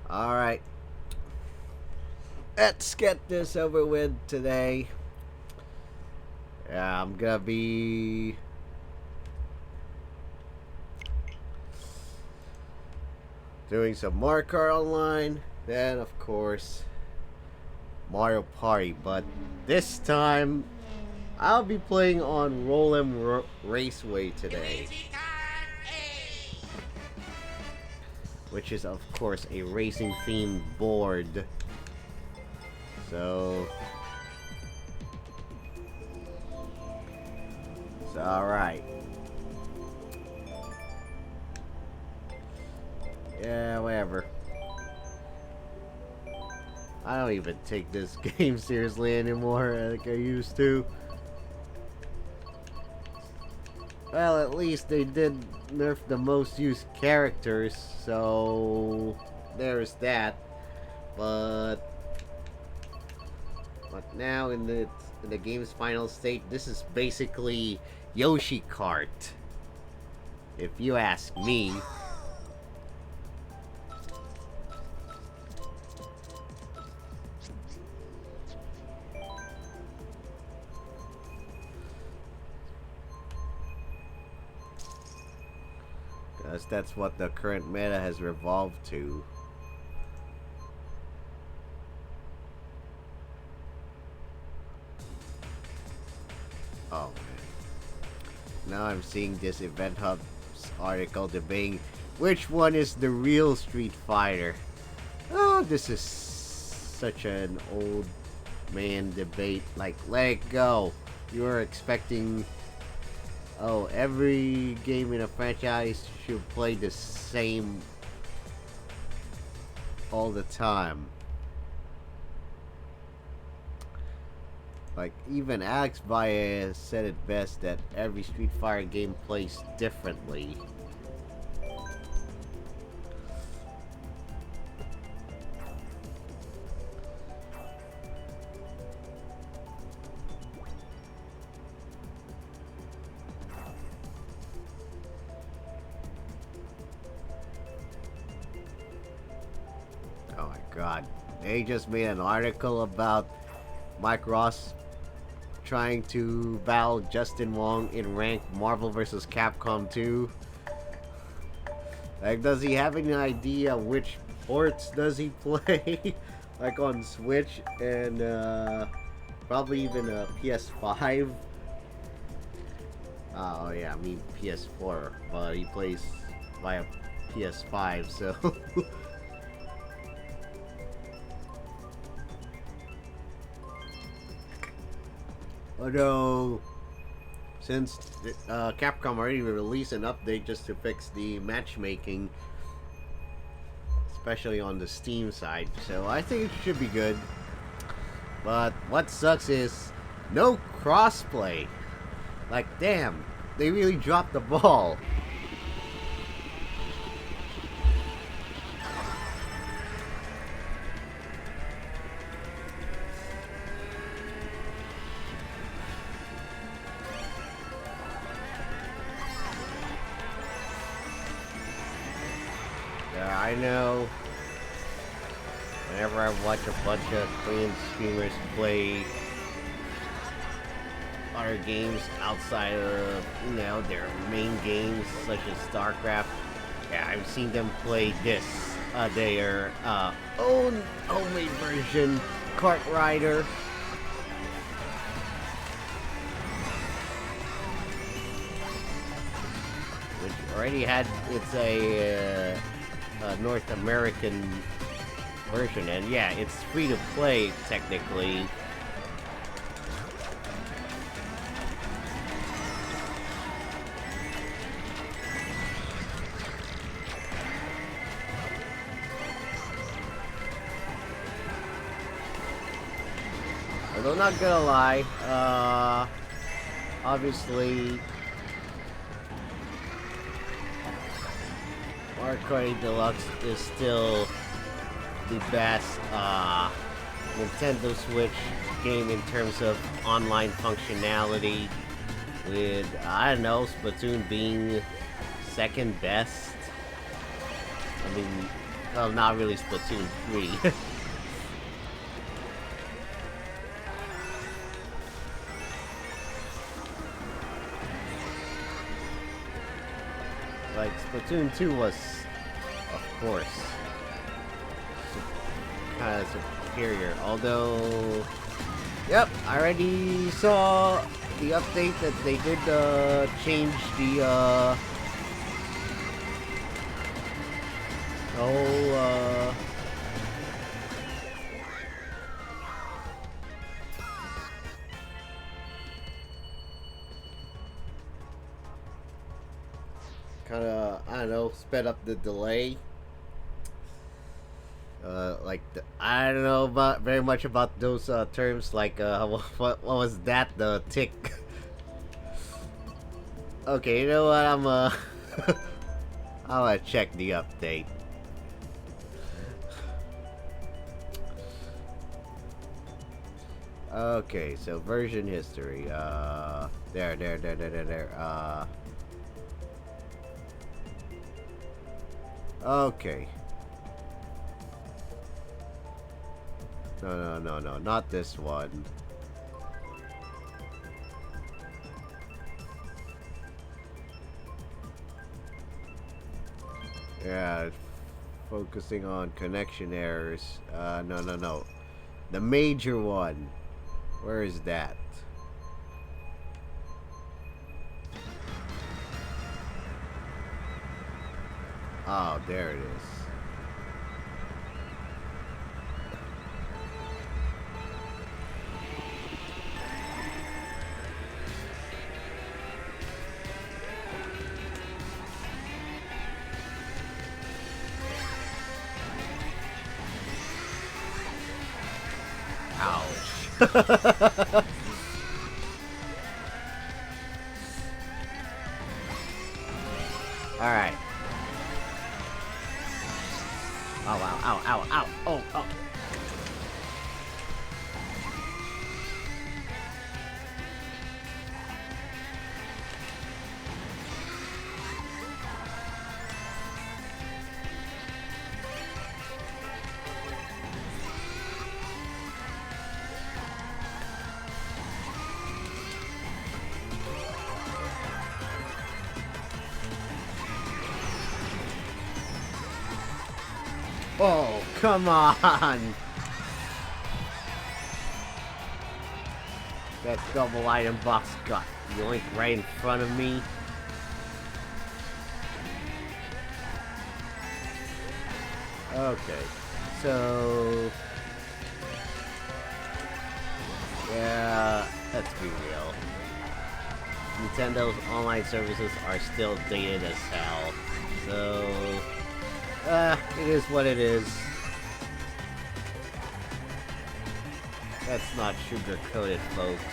Alright. Let's get this over with today. Yeah, I'm gonna be doing some Mario Kart Online. Then, of course, Mario Party. But this time, I'll be playing on Roll'em Raceway today. Which is, of course, a racing themed board. So, it's alright. Yeah, whatever. I don't even take this game seriously anymore like I used to. Well, at least they did nerf the most used characters, so there's that. But now in the game's final state, this is basically Yoshi Kart, if you ask me. Because that's what the current meta has revolved to. Oh man. Now I'm seeing this Event Hub's article debating which one is the real Street Fighter. Oh, this is such an old man debate. Like, let it go. You were expecting... Oh, every game in a franchise should play the same all the time. Like, even Alex Baez said it best that every Street Fighter game plays differently. Oh my god. They just made an article about Mike Ross trying to battle Justin Wong in ranked Marvel vs. Capcom 2. Like, does he have any idea which ports does he play? Like on Switch and probably even a PS5. Oh yeah, I mean PS4, but he plays via PS5, so... Although, since Capcom already released an update just to fix the matchmaking, especially on the Steam side, so I think it should be good. But what sucks is no crossplay. Like, damn, they really dropped the ball. I know. Whenever I watch a bunch of Korean streamers play other games outside of, you know, their main games such as StarCraft, yeah, I've seen them play this, their own homemade version, Kart Rider. Which already had, it's a North American version, and yeah, it's free to play technically. Although not gonna lie, obviously Mario Kart Deluxe is still the best Nintendo Switch game in terms of online functionality, with, I don't know, Splatoon being second best. I mean, well, not really Splatoon 3. Like, Splatoon 2 was, of course, kind of superior. Although, yep, I already saw the update that they did change the whole kind of, I don't know, sped up the delay. Like I don't know about very much about those terms. Like what was that? The tick. Okay, you know what? I'm gonna check the update. Okay, so version history. There. Okay. No, not this one. Yeah, focusing on connection errors. No. The major one. Where is that? Oh, there it is. Ouch. Alright. Oh, wow. Ow. Oh. Oh, come on! That double item box got yoinked right in front of me. Okay, so... yeah, let's be real. Nintendo's online services are still dated as hell, so... it is what it is. That's not sugar-coated, folks.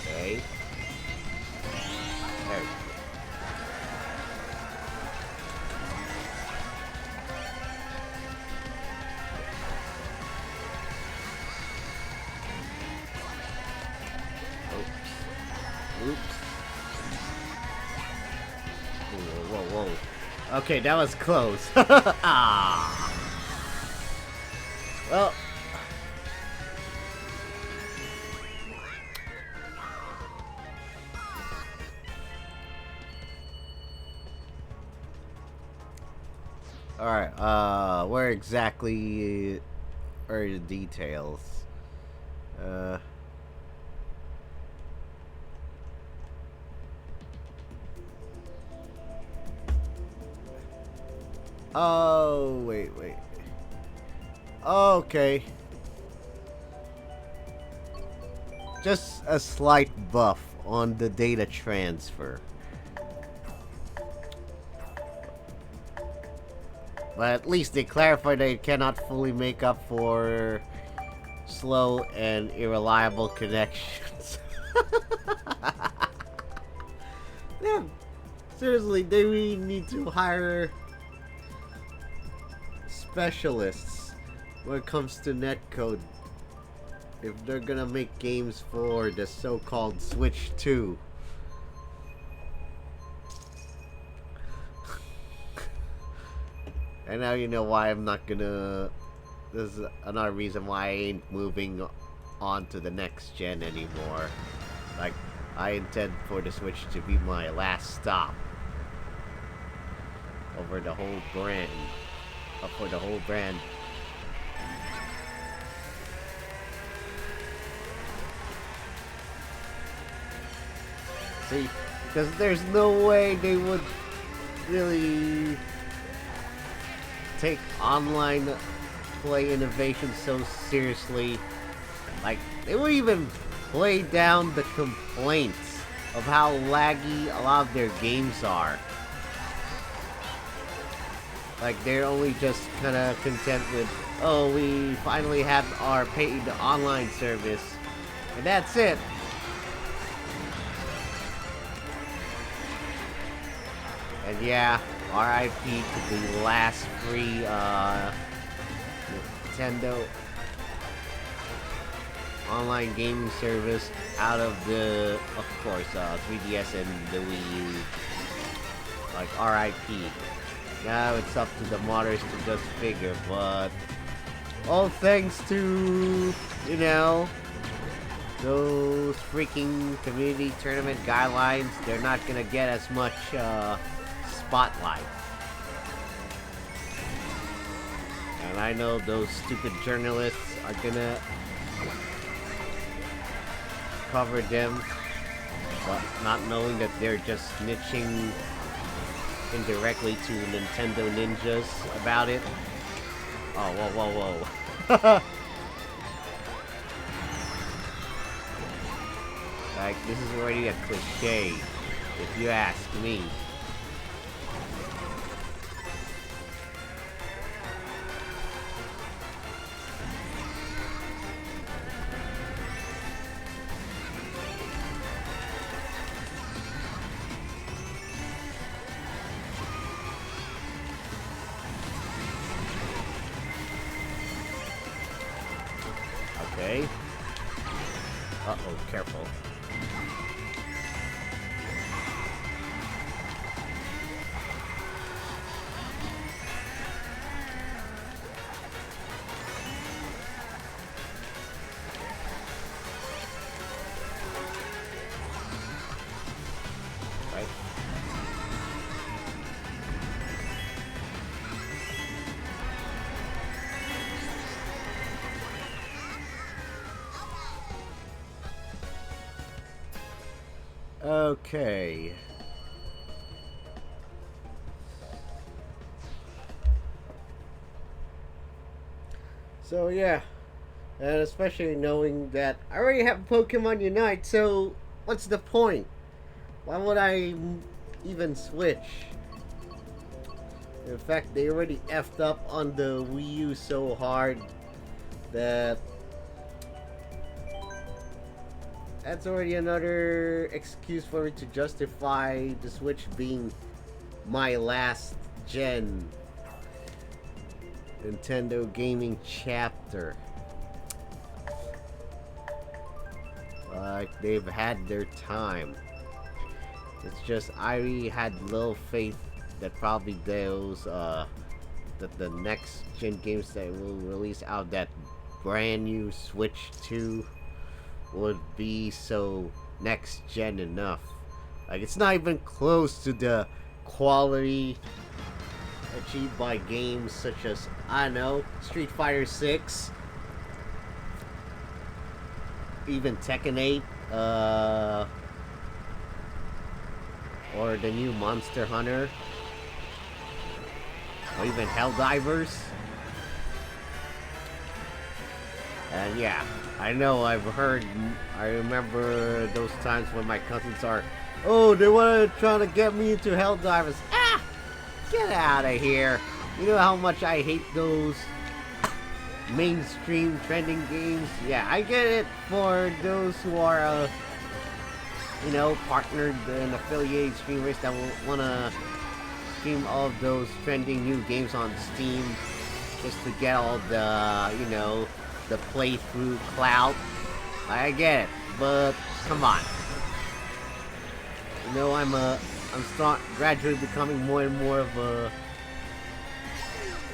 Okay. There we go. Oops. Whoa. Okay, that was close. Ah. Well. Alright, where exactly are the details? Oh, wait. Okay. Just a slight buff on the data transfer. But at least they clarified that it cannot fully make up for slow and unreliable connections. Yeah, seriously, they really need to hire specialists when it comes to netcode. If they're gonna make games for the so-called Switch 2. And now you know why I'm not gonna... This is another reason why I ain't moving on to the next gen anymore. Like, I intend for the Switch to be my last stop. Over the whole brand. For the whole brand. See, because there's no way they would really take online play innovation so seriously. Like, they would even play down the complaints of how laggy a lot of their games are. Like, they're only just kind of content with, oh, we finally have our paid online service, and that's it. And yeah, RIP to the last free Nintendo online gaming service out of the, of course, 3DS and the Wii U. Like, RIP. Now it's up to the modders to just figure, but all thanks to, you know, those freaking community tournament guidelines, they're not gonna get as much spotlight. And I know those stupid journalists are gonna cover them, but not knowing that they're just snitching indirectly to Nintendo ninjas about it. Oh, whoa. Like, this is already a cliche, if you ask me. Okay. Uh-oh, careful. Right. Okay. So yeah, and especially knowing that I already have Pokemon Unite, so what's the point? Why would I even switch? In fact, they already effed up on the Wii U so hard that that's already another excuse for me to justify the Switch being my last gen Nintendo gaming chapter. Like, they've had their time. It's just I had little faith that probably those that the next gen games that will release out that brand new Switch 2 would be so next gen enough. Like, it's not even close to the quality achieved by games such as, I don't know, Street Fighter 6, even Tekken 8, or the new Monster Hunter, or even Helldivers. And yeah, I know I've heard, I remember those times when my cousins are, oh, they want to try to get me into Helldivers. Ah! Get out of here. You know how much I hate those mainstream trending games? Yeah, I get it for those who are, you know, partnered and affiliated streamers that will want to stream all of those trending new games on Steam, just to get all the, the playthrough clout. I get it, but come on. I'm gradually becoming more and more of a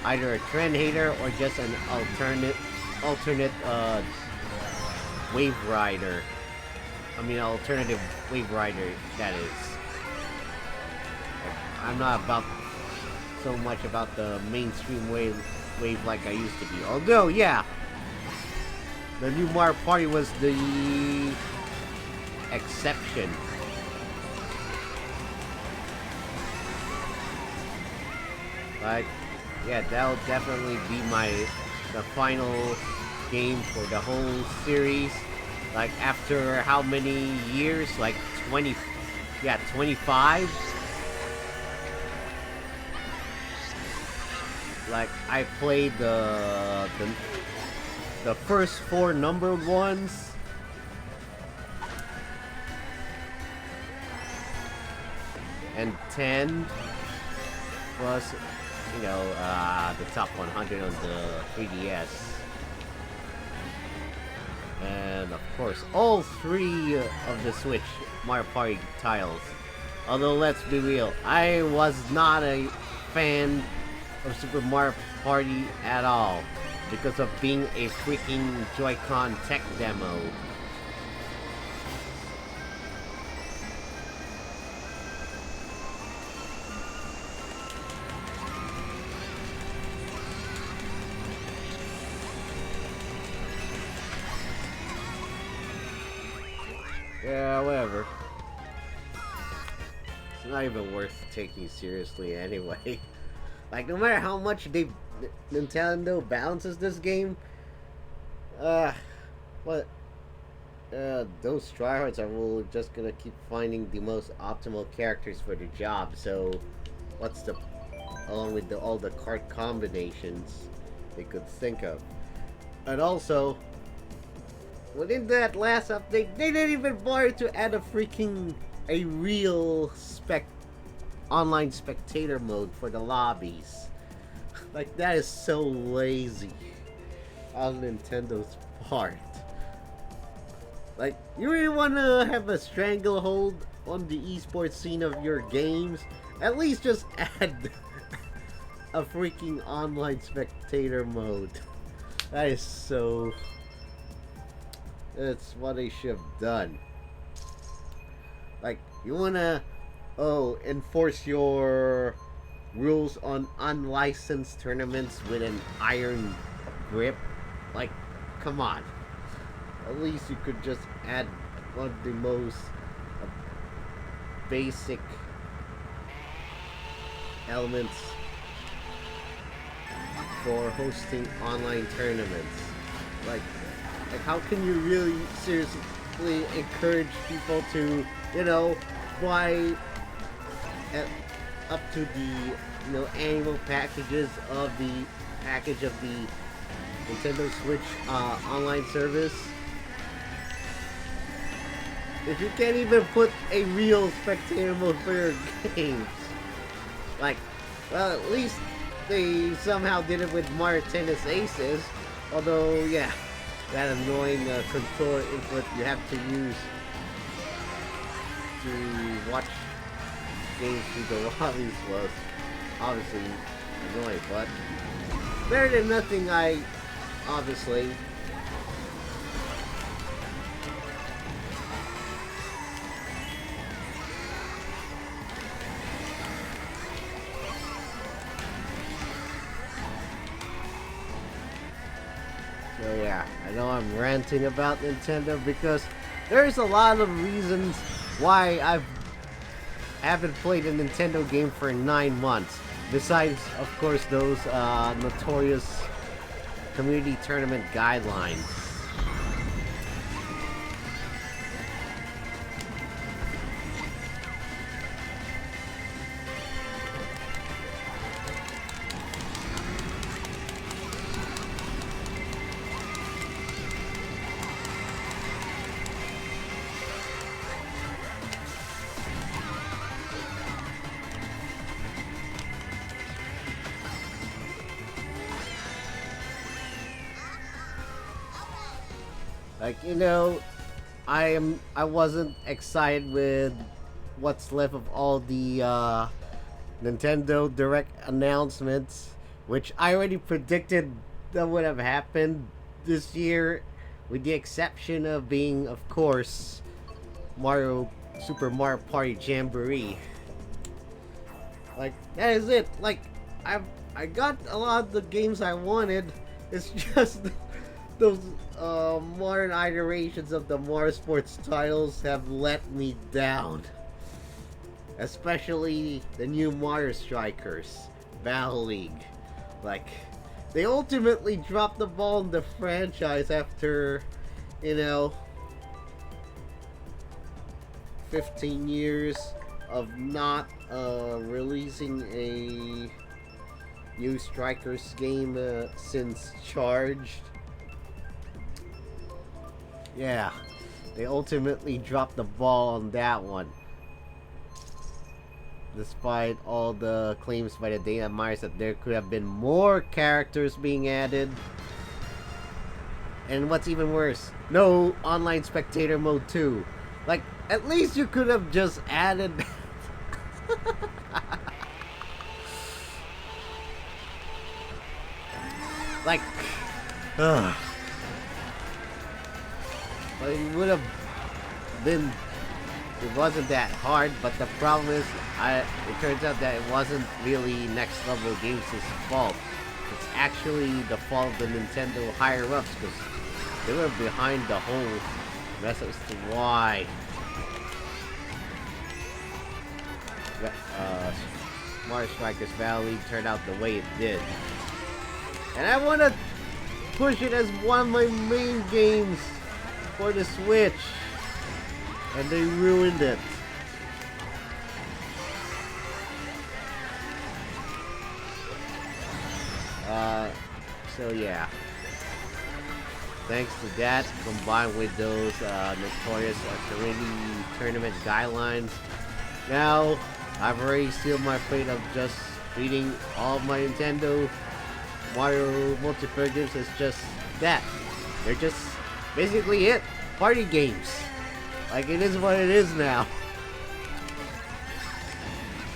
either a trend hater or just an alternate wave rider. I mean, alternative wave rider, that is. I'm not so much about the mainstream wave like I used to be. Although, yeah, the new Mario Party was the exception. Like, yeah, that'll definitely be the final game for the whole series. Like, after how many years? Like 25? Like, I played the first 4 numbered ones. And 10 plus, the top 100 on the 3DS. And of course, all 3 of the Switch Mario Party titles. Although, let's be real, I was not a fan of Super Mario Party at all because of being a freaking Joy-Con tech demo. Yeah, whatever. It's not even worth taking seriously anyway. Like, no matter how much Nintendo balances this game, those tryhards are just gonna keep finding the most optimal characters for the job. So, along with all the card combinations they could think of, and also, within that last update, they didn't even bother to add a real online spectator mode for the lobbies. Like, that is so lazy on Nintendo's part. Like, you really want to have a stranglehold on the esports scene of your games? At least just add a freaking online spectator mode. That is so... That's what they should have done. Like, you wanna enforce your rules on unlicensed tournaments with an iron grip? Like, come on. At least you could just add one of the most basic elements for hosting online tournaments. Like, how can you really seriously encourage people to, buy up to the, annual packages of the Nintendo Switch online service? If you can't even put a real spectator mode for your games. Like, well, at least they somehow did it with Mario Tennis Aces. Although, yeah, that annoying controller input you have to use to watch games through the lobbies was obviously annoying, but better than nothing, obviously. So yeah, I know I'm ranting about Nintendo because there's a lot of reasons why I haven't played a Nintendo game for 9 months. Besides, of course, those notorious community tournament guidelines. Like, I wasn't excited with what's left of all the Nintendo Direct announcements, which I already predicted that would have happened this year, with the exception of being, of course, Super Mario Party Jamboree. Like, that is it. Like, I got a lot of the games I wanted. It's just those modern iterations of the Mario Sports titles have let me down. Especially the new Mario Strikers Battle League. Like, they ultimately dropped the ball in the franchise after, you know, 15 years of not releasing a new Strikers game since Charged. Yeah, they ultimately dropped the ball on that one. Despite all the claims by the data miners that there could have been more characters being added. And what's even worse, no online spectator mode too. Like, at least you could have just added like, it would have been. It wasn't that hard, but the problem is, it turns out that it wasn't really Next Level Games' fault. It's actually the fault of the Nintendo higher-ups, because they were behind the whole mess as to why Mario Strikers Battle League turned out the way it did. And I want to push it as one of my main games for the Switch. And they ruined it. So yeah. Thanks to that, combined with those notorious tournament guidelines, now I've already sealed my fate of just treating all of my Nintendo Mario multiplayer games as just that. They're just basically it. Party games. Like, it is what it is now.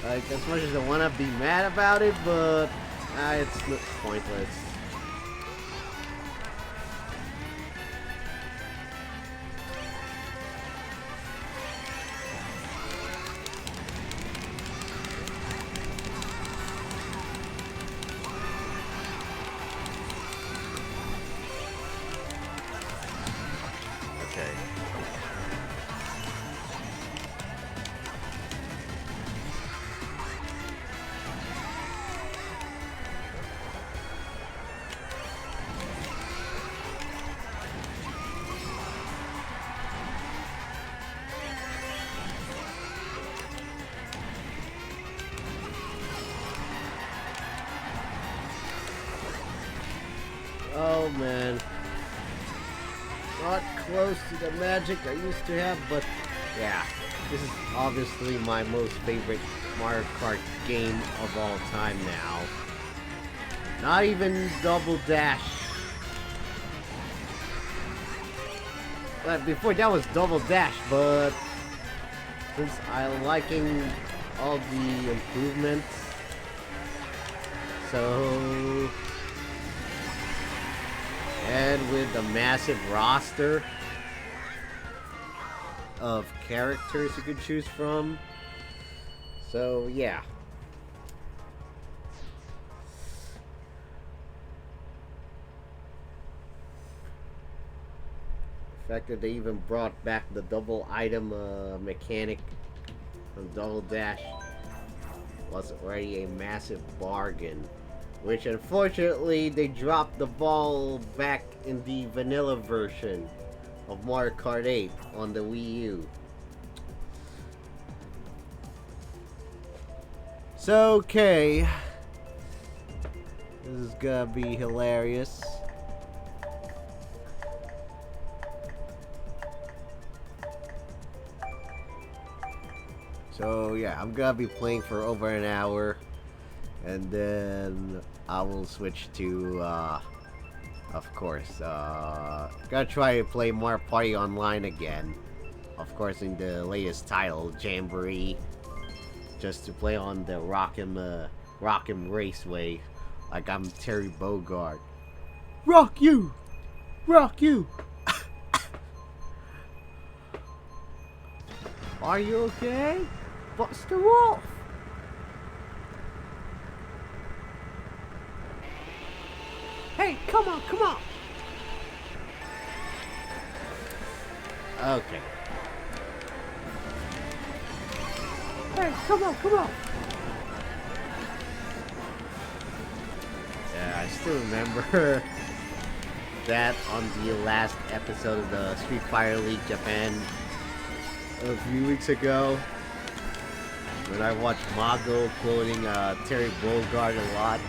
Like, as much as I want to be mad about it, but it's pointless. Okay. Oh man, not close to the magic I used to have, but yeah, this is obviously my most favorite Mario Kart game of all time now. Not even Double Dash. But before that was Double Dash, but since I'm liking all the improvements, so... And with the massive roster of characters you could choose from. So, yeah. The fact that they even brought back the double item mechanic from Double Dash was already a massive bargain. Which unfortunately they dropped the ball back in the vanilla version of Mario Kart 8 on the Wii U. So, okay. This is gonna be hilarious. So yeah, I'm gonna be playing for over an hour. And then I will switch to Of course. Gotta try to play more Party Online again. Of course, in the latest title, Jamboree. Just to play on the Rock'em Raceway. Like I'm Terry Bogard. Rock you! Rock you! Are you okay? Buster Wolf! Hey, come on, come on! Okay. Hey, come on, come on! Yeah, I still remember that on the last episode of the Street Fighter League Japan a few weeks ago, when I watched Mago quoting Terry Bogard a lot.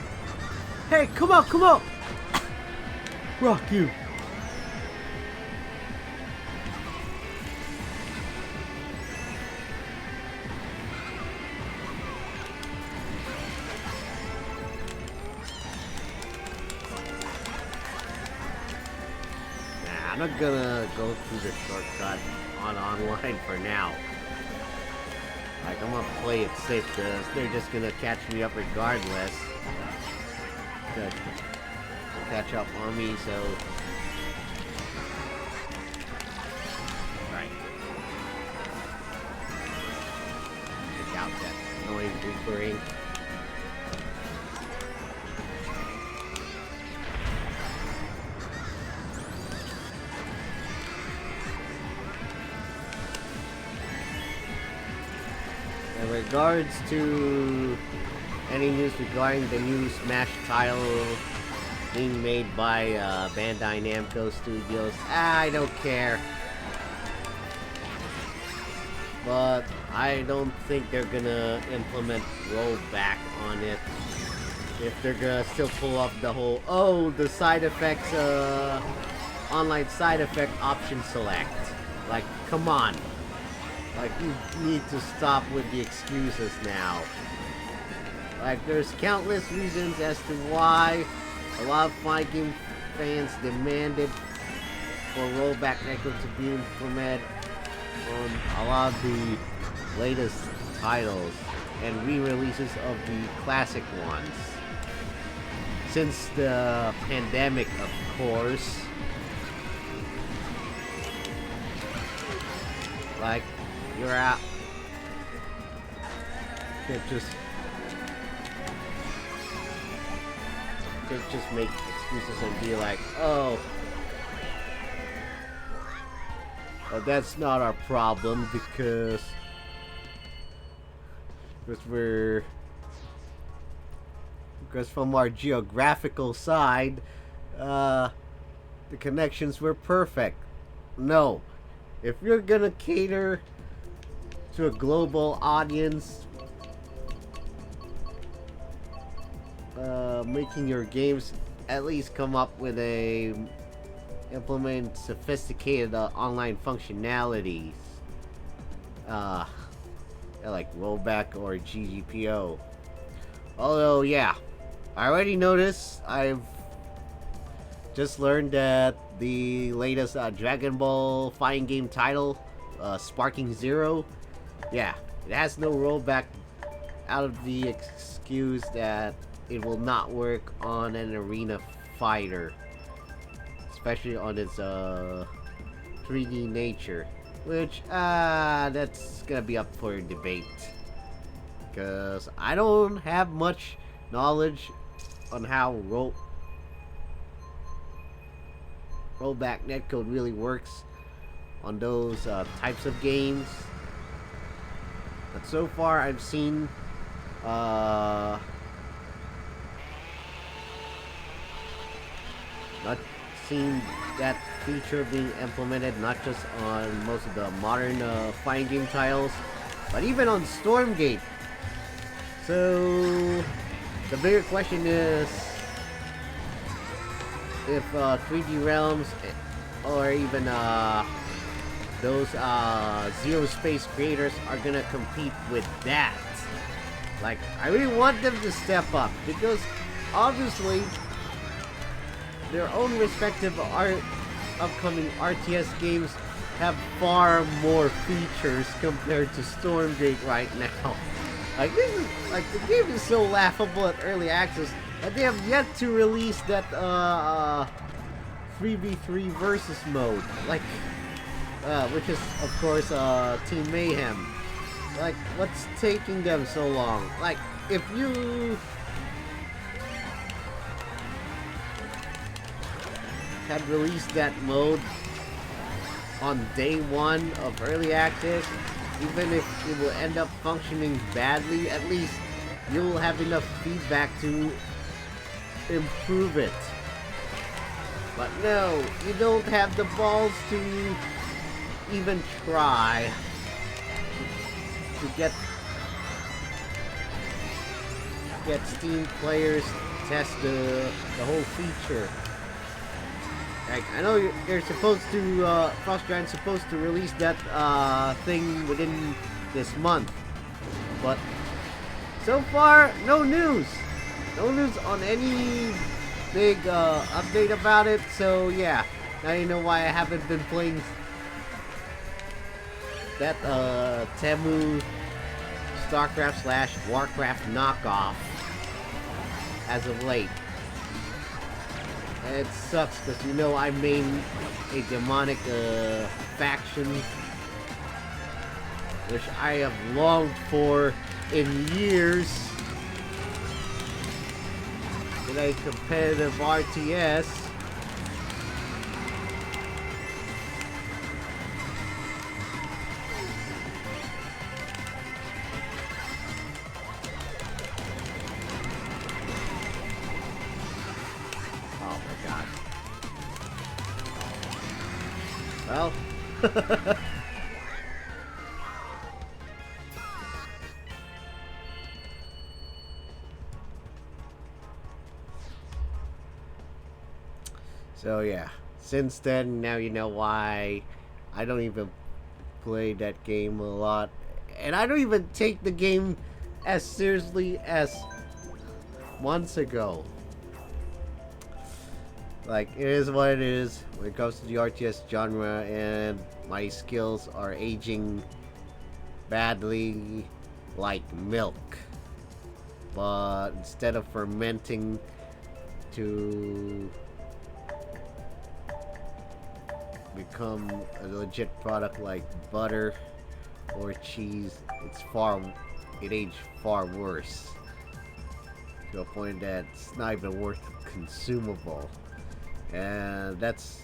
Hey, come on, come on! Rock you! Nah, I'm not gonna go through the shortcut on online for now. Like, I'm gonna play it safe because they're just gonna catch me up regardless. Good. Catch up on me, so... Right. Take out that annoying whimpering. In regards to any news regarding the new Smash title being made by Bandai Namco Studios, I don't care. But I don't think they're gonna implement rollback on it. If they're gonna still pull off the whole, oh, the side effects, online side effect option select. Like, come on. Like, you need to stop with the excuses now. Like, there's countless reasons as to why a lot of fighting game fans demanded for rollback netcode to be implemented on a lot of the latest titles and re-releases of the classic ones. Since the pandemic, of course. Like, you're out. Can't just make excuses and be like, oh, well, that's not our problem because from our geographical side, the connections were perfect. No, if you're gonna cater to a global audience, making your games at least come up with implement sophisticated online functionalities, like rollback or GGPO. Although, yeah, I already noticed. I've just learned that the latest Dragon Ball fighting game title, Sparking Zero, yeah, it has no rollback out of the excuse that it will not work on an arena fighter, especially on its 3D nature, which that's gonna be up for debate, because I don't have much knowledge on how rollback netcode really works on those types of games. But so far I've seen not seen that feature being implemented, not just on most of the modern fighting game titles, but even on Stormgate. So the bigger question is if 3D Realms or even those Zero Space creators are gonna compete with that. Like, I really want them to step up, because obviously their own respective upcoming RTS games have far more features compared to Stormgate right now. Like this is the game is so laughable at early access, and they have yet to release that 3v3 versus mode, which is of course Team Mayhem. Like, what's taking them so long? Like, if you had released that mode on day one of early access, even if it will end up functioning badly, at least you'll have enough feedback to improve it. But no, you don't have the balls to even try to get Steam players to test the whole feature. Like, I know you're supposed to, Frostgiant's supposed to release that thing within this month, but so far, no news. No news on any big update about it, so yeah. Now you know why I haven't been playing that Temu StarCraft/Warcraft knockoff as of late. It sucks because you know I main a demonic faction which I have longed for in years in a competitive RTS. Oh my god. Well, so yeah, since then, now you know why I don't even play that game a lot. And I don't even take the game as seriously as months ago. Like, it is what it is when it comes to the RTS genre, and my skills are aging badly like milk. But instead of fermenting to become a legit product like butter or cheese, it aged far worse, to a point that it's not even worth consumable. And that's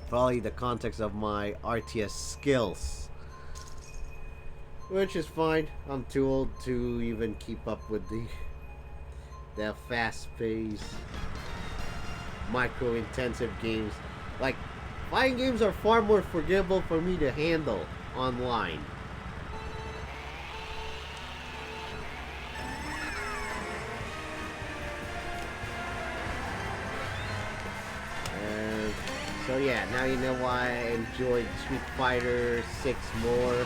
probably the context of my RTS skills, which is fine. I'm too old to even keep up with the fast-paced, micro-intensive games. Like, fighting games are far more forgivable for me to handle online. And so yeah, now you know why I enjoyed Street Fighter 6 more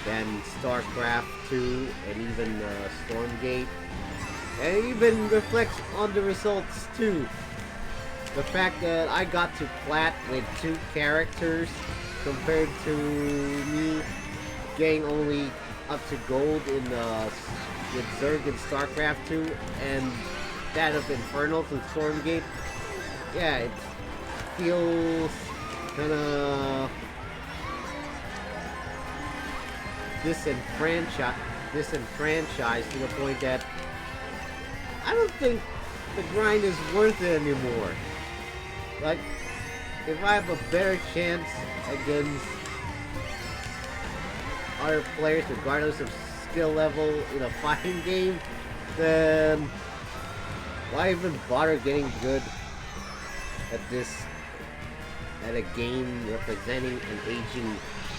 than StarCraft 2 and even Stormgate. And it even reflects on the results too. The fact that I got to plat with 2 characters compared to me getting only up to gold in with Zerg in StarCraft 2 and that of Infernals in Stormgate. Yeah, it feels kinda disenfranchised to the point that I don't think the grind is worth it anymore. Like, if I have a better chance against other players regardless of skill level in a fighting game, then why even bother getting good at a game representing an aging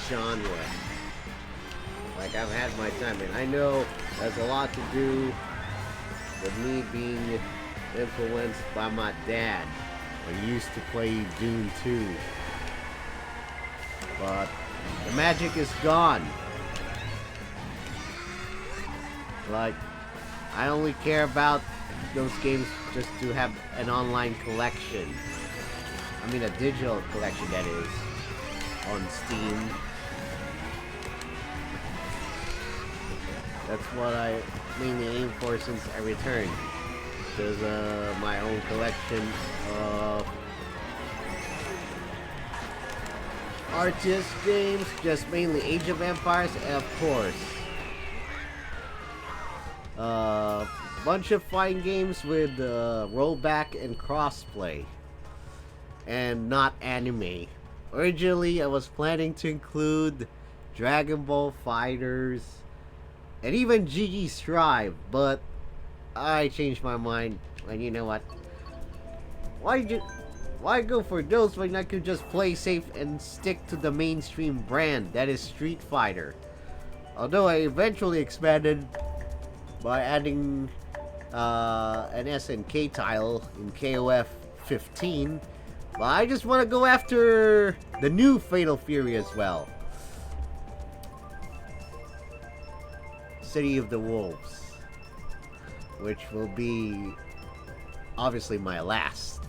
genre? Like, I've had my time, and I know that's a lot to do with me being influenced by my dad. I used to play Dune 2. But the magic is gone. Like, I only care about those games just to have an online collection. I mean a digital collection, that is, on Steam. That's what I mainly aim for since I returned. There's my own collection of RTS games, just mainly Age of Empires, and of course, bunch of fighting games with rollback and crossplay, and not anime. Originally, I was planning to include Dragon Ball Fighters and even GG Strive, but I changed my mind. And you know what? Why go for those when I could just play safe and stick to the mainstream brand, that is Street Fighter? Although I eventually expanded by adding an SNK title in KOF 15, but I just want to go after the new Fatal Fury as well. City of the Wolves, which will be obviously my last.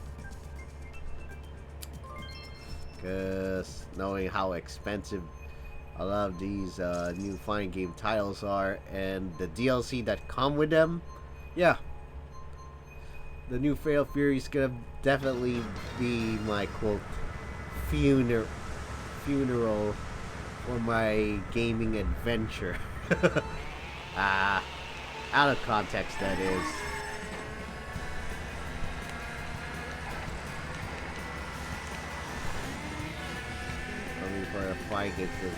Because knowing how expensive a lot of these new fighting game titles are, and the DLC that come with them, yeah, the new Fatal Fury is gonna definitely be my quote funeral for my gaming adventure. Out of context, that is. For a fight.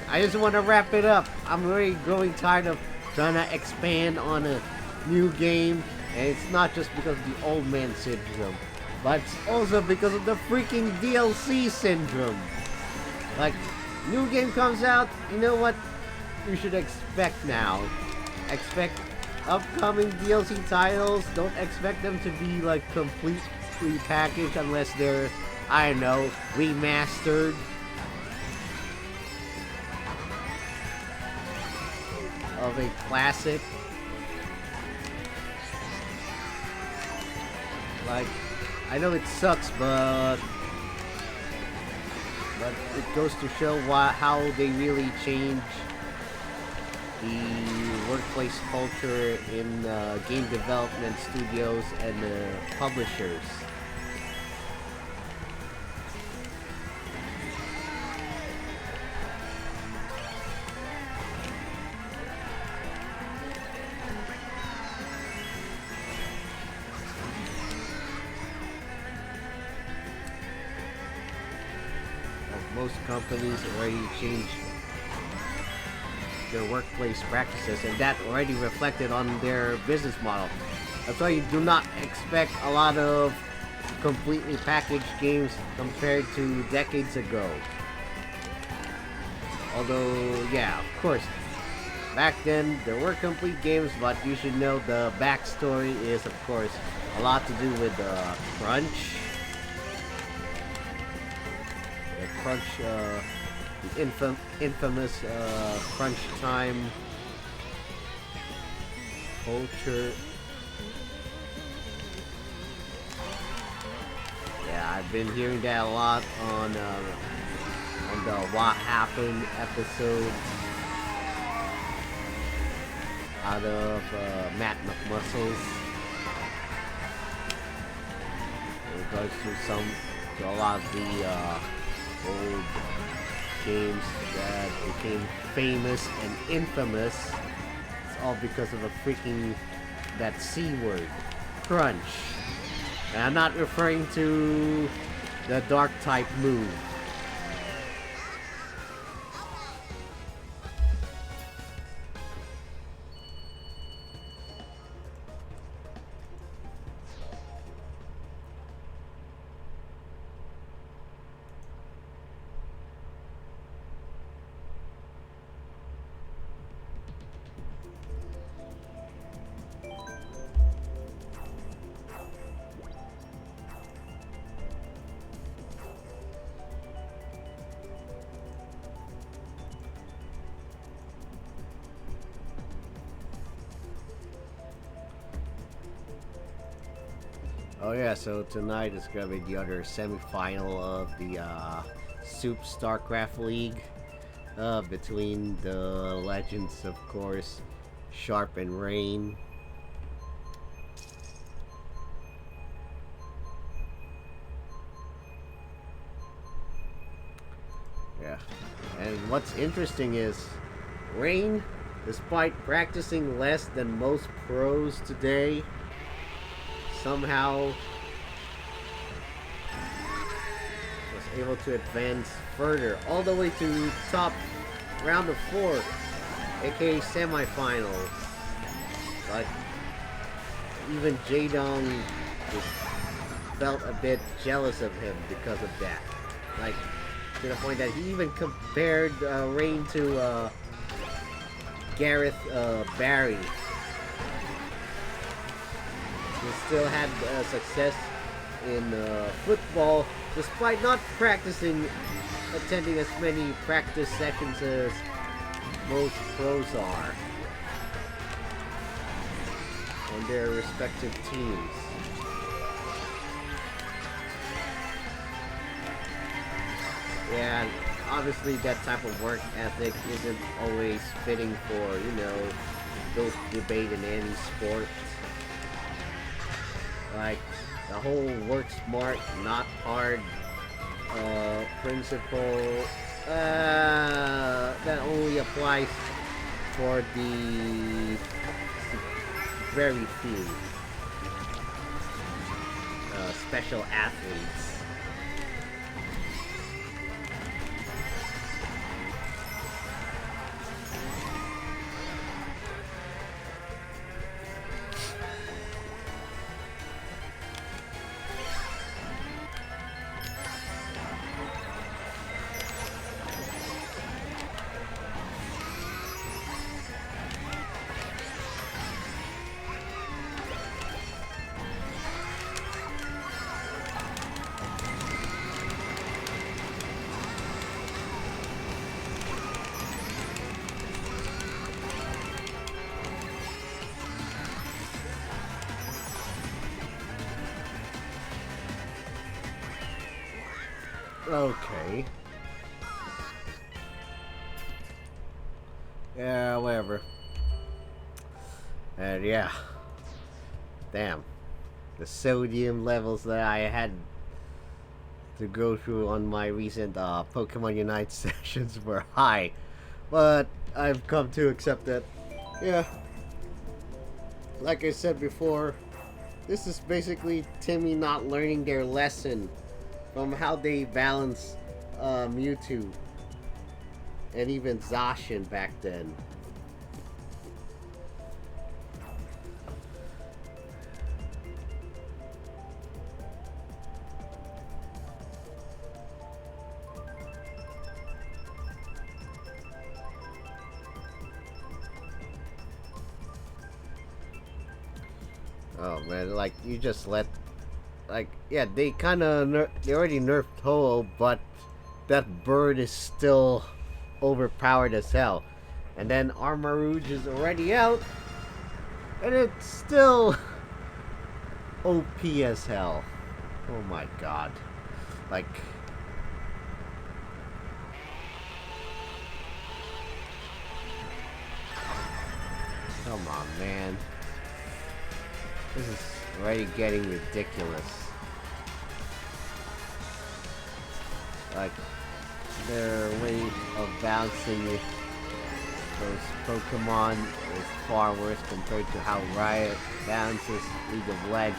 I just want to wrap it up. I'm really growing tired of trying to expand on a new game, and it's not just because of the old man syndrome, but it's also because of the freaking DLC syndrome. Like, new game comes out, you know what you should expect now. Expect upcoming DLC titles. Don't expect them to be like completely packaged unless they're, I don't know, remastered. Of a classic. Like, I know it sucks, but it goes to show how they really change the workplace culture in game development studios and publishers. Most companies already changed their workplace practices, and that already reflected on their business model. That's why you do not expect a lot of completely packaged games compared to decades ago. Although, yeah, of course, back then there were complete games, but you should know the backstory is, of course, a lot to do with crunch. Crunch, the infamous crunch time culture. Yeah, I've been hearing that a lot on the What Happened episode out of Matt McMuscles in regards to a lot of the old games that became famous and infamous. It's all because of a freaking that C word, crunch. And I'm not referring to the dark type move. Oh yeah, so tonight is gonna be the other semi-final of the Soup StarCraft League between the legends, of course, Sharp and Rain. Yeah, and what's interesting is Rain, despite practicing less than most pros today, somehow was able to advance further, all the way to top round of 4, aka semifinals. But even Jaedong just felt a bit jealous of him because of that. Like, to the point that he even compared Rain to Gareth Barry. He still had success in football despite not attending as many practice sessions as most pros are on their respective teams. Yeah, obviously that type of work ethic isn't always fitting for, those debate in any sport. Like, the whole work smart, not hard principle, that only applies for the very few special athletes. Okay. Yeah, whatever. And yeah. Damn. The sodium levels that I had to go through on my recent Pokemon Unite sessions were high. But I've come to accept that. Yeah. Like I said before, this is basically Timmy not learning their lesson from how they balance Mewtwo and even Zacian back then. Oh man, like you just let, like, yeah, they kind of they already nerfed Ho-Oh, but that bird is still overpowered as hell. And then Armarouge is already out, and it's still OP as hell. Oh my god. Like, come on, man. This is already getting ridiculous. Like, their way of bouncing those Pokemon is far worse compared to how Riot bounces League of Legends.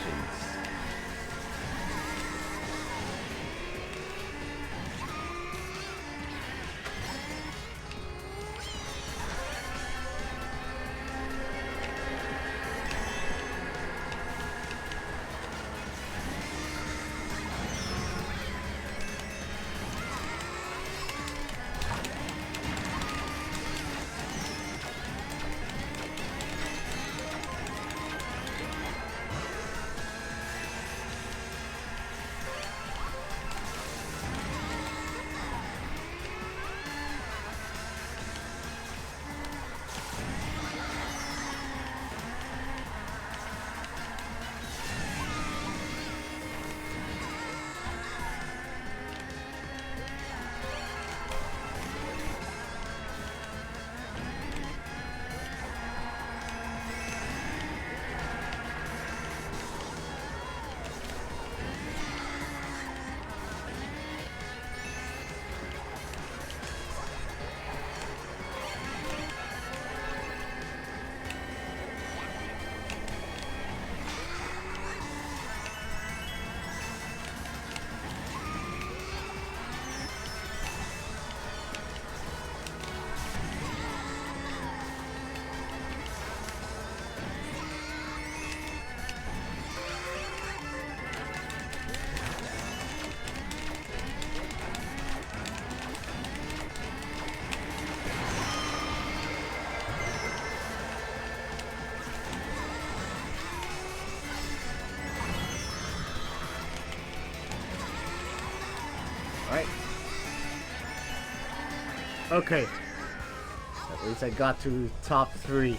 Right? Okay. At least I got to top 3.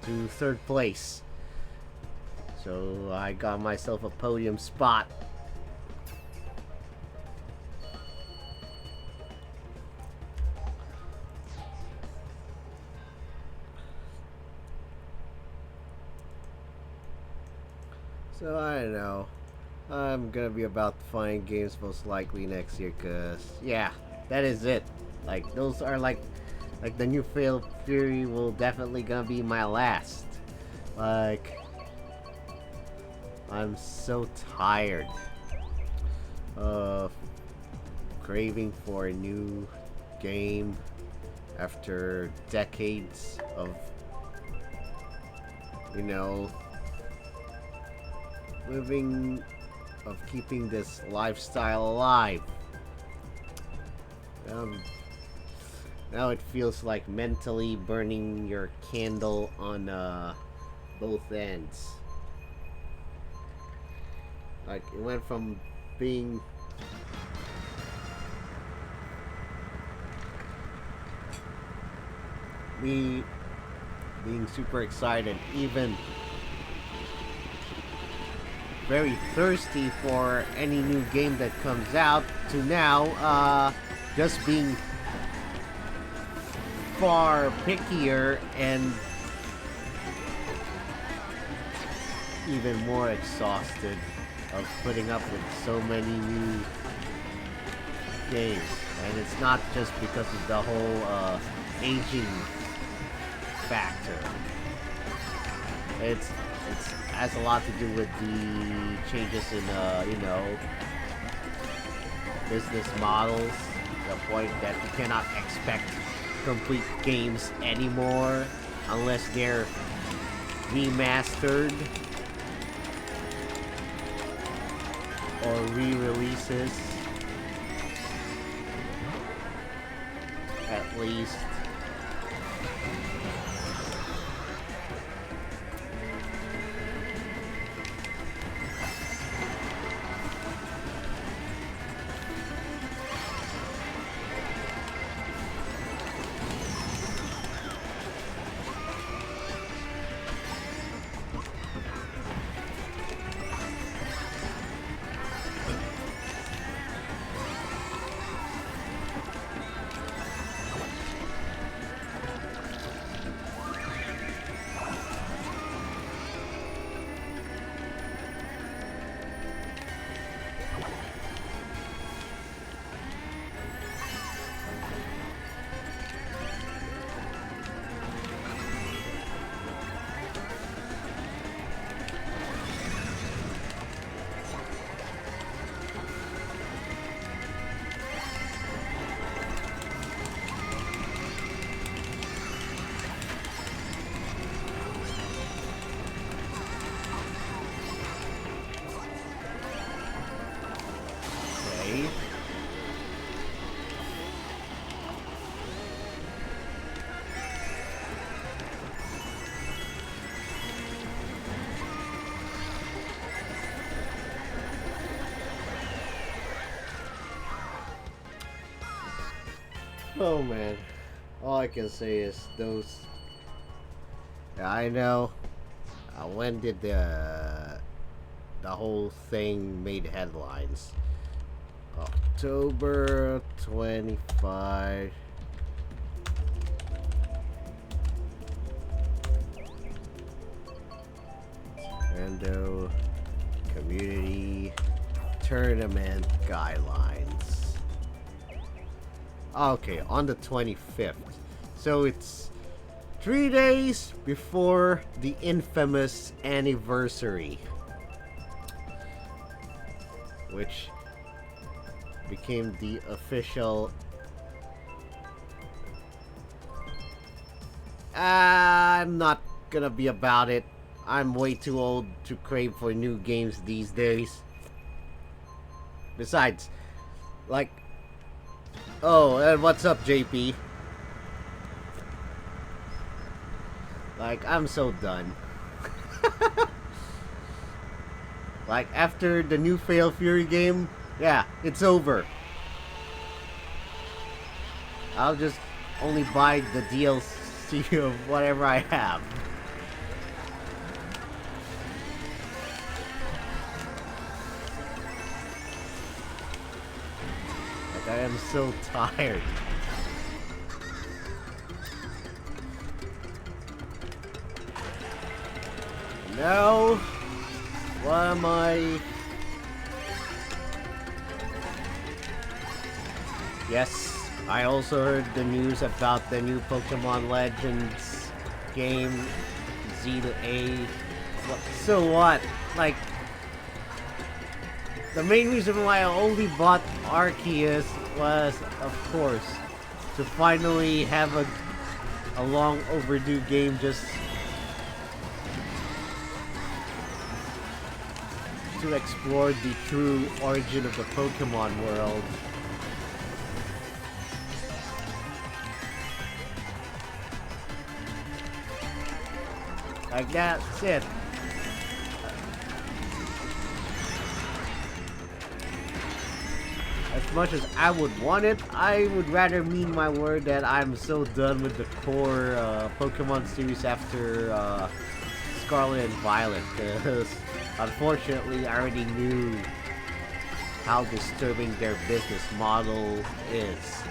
To 3rd place. So I got myself a podium spot. So I don't know. I'm gonna be about to find games most likely next year, cause yeah, that is it. Like those are like the new Fatal Fury will definitely gonna be my last. Like I'm so tired of craving for a new game after decades of, you know, keeping this lifestyle alive. Now it feels like mentally burning your candle on both ends. Like it went from being me being super excited, even very thirsty for any new game that comes out, to now just being far pickier and even more exhausted of putting up with so many new games. And it's not just because of the whole aging factor. It's has a lot to do with the changes in business models. The point that you cannot expect complete games anymore unless they're remastered or re-releases, at least. Oh man, all I can say is those. Yeah, I know. When did the whole thing made headlines? October 25. Nintendo Community Tournament Guidelines. Okay, on the 25th. So it's 3 days before the infamous anniversary, which became the official. I'm not gonna be about it. I'm way too old to crave for new games these days. Besides, like, oh, and what's up, JP? Like, I'm so done. Like, after the new Fatal Fury game, yeah, it's over. I'll just only buy the DLC of whatever I have. Like, I am so tired. Now, what am I? Yes, I also heard the news about the new Pokemon Legends game, Z to A. So what? Like, the main reason why I only bought Arceus was, of course, to finally have a long overdue game just to explore the true origin of the Pokemon world. Like, that's it. As much as I would want it, I would rather mean my word that I'm so done with the core Pokemon series after Scarlet and Violet, because unfortunately I already knew how disturbing their business model is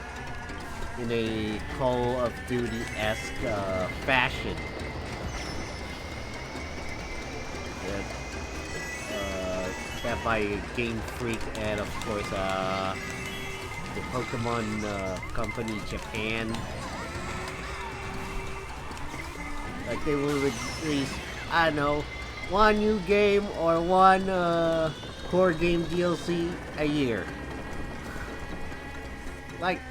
in a Call of Duty-esque fashion. That by Game Freak and of course the Pokemon company Japan. Like, they will release, I don't know, one new game or one core game DLC a year. Like,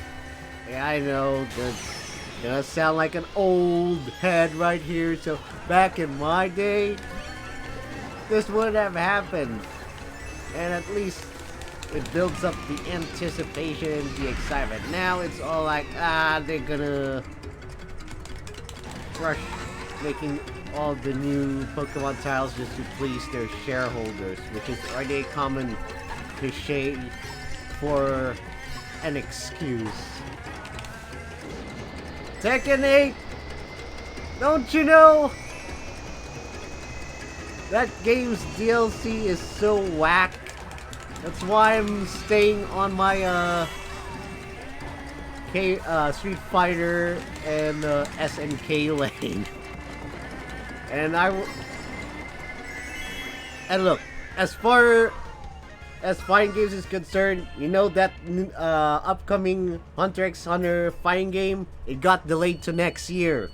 yeah, I know that's gonna sound like an old head right here. So back in my day, this wouldn't have happened. And at least it builds up the anticipation, the excitement. Now it's all like, they're gonna rush making all the new Pokemon titles just to please their shareholders, which is already a common cliche for an excuse. Tekken 8! Don't you know? That game's DLC is so whack. That's why I'm staying on my Street Fighter and SNK lane. And look, as far as fighting games is concerned, you know that upcoming Hunter x Hunter fighting game, it got delayed to next year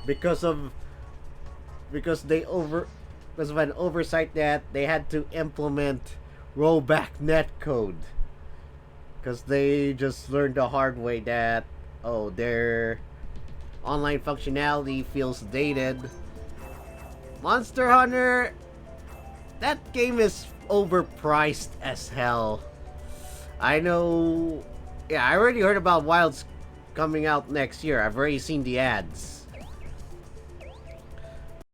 because of an oversight that they had to implement rollback netcode, because they just learned the hard way that their online functionality feels dated. Monster Hunter, that game is overpriced as hell. I know. Yeah, I already heard about Wilds coming out next year. I've already seen the ads.